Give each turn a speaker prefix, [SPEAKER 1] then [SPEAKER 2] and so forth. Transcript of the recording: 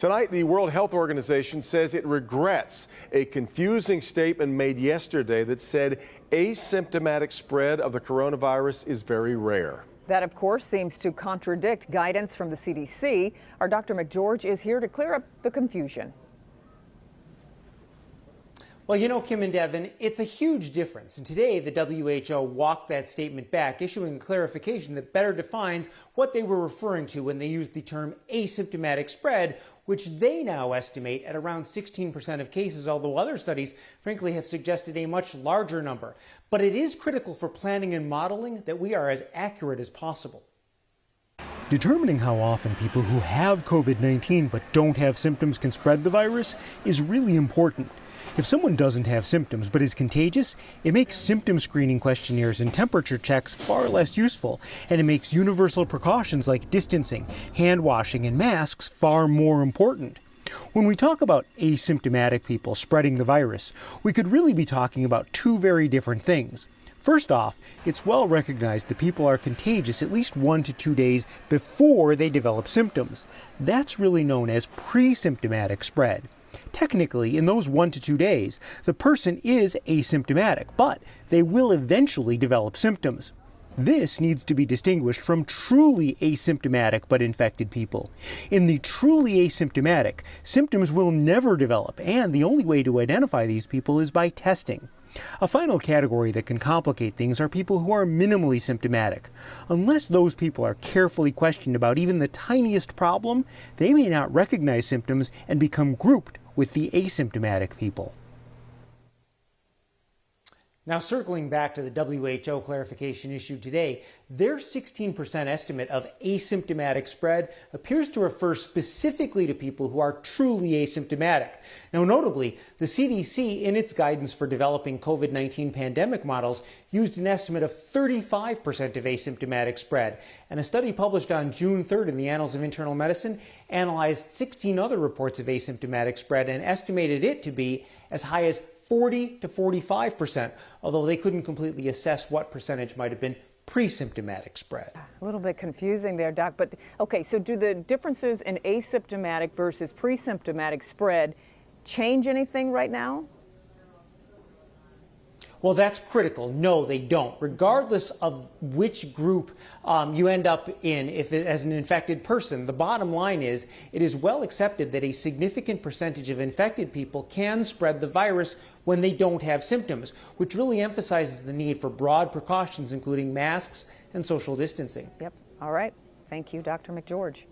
[SPEAKER 1] Tonight, the World Health Organization says it regrets a confusing statement made yesterday that said asymptomatic spread of the coronavirus is very rare.
[SPEAKER 2] That, of course, seems to contradict guidance from the CDC. Our Dr. McGeorge is here to clear up the confusion.
[SPEAKER 3] Well, you know, Kim and Devin, it's a huge difference. And today, the WHO walked that statement back, issuing a clarification that better defines what they were referring to when they used the term asymptomatic spread, which they now estimate at around 16% of cases, although other studies, frankly, have suggested a much larger number. But it is critical for planning and modeling that we are as accurate as possible.
[SPEAKER 4] Determining how often people who have COVID-19 but don't have symptoms can spread the virus is really important. If someone doesn't have symptoms but is contagious, it makes symptom screening questionnaires and temperature checks far less useful, and it makes universal precautions like distancing, hand washing, and masks far more important. When we talk about asymptomatic people spreading the virus, we could really be talking about two very different things. First off, it's well recognized that people are contagious at least 1 to 2 days before they develop symptoms. That's really known as pre-symptomatic spread. Technically, in those 1 to 2 days, the person is asymptomatic, but they will eventually develop symptoms. This needs to be distinguished from truly asymptomatic but infected people. In the truly asymptomatic, symptoms will never develop, and the only way to identify these people is by testing. A final category that can complicate things are people who are minimally symptomatic. Unless those people are carefully questioned about even the tiniest problem, they may not recognize symptoms and become grouped with the asymptomatic people.
[SPEAKER 3] Now, circling back to the WHO clarification issued today, their 16% estimate of asymptomatic spread appears to refer specifically to people who are truly asymptomatic. Now, notably, the CDC, in its guidance for developing COVID-19 pandemic models, used an estimate of 35% of asymptomatic spread. And a study published on June 3rd in the Annals of Internal Medicine analyzed 16 other reports of asymptomatic spread and estimated it to be as high as 40 to 45%, although they couldn't completely assess what percentage might have been pre-symptomatic spread.
[SPEAKER 2] A little bit confusing there, Doc, but okay, so do the differences in asymptomatic versus pre-symptomatic spread change anything right now?
[SPEAKER 3] Well, that's critical. No, they don't. Regardless of which group you end up in, as an infected person, the bottom line is it is well accepted that a significant percentage of infected people can spread the virus when they don't have symptoms, which really emphasizes the need for broad precautions, including masks and social distancing.
[SPEAKER 2] Yep. All right. Thank you, Dr. McGeorge.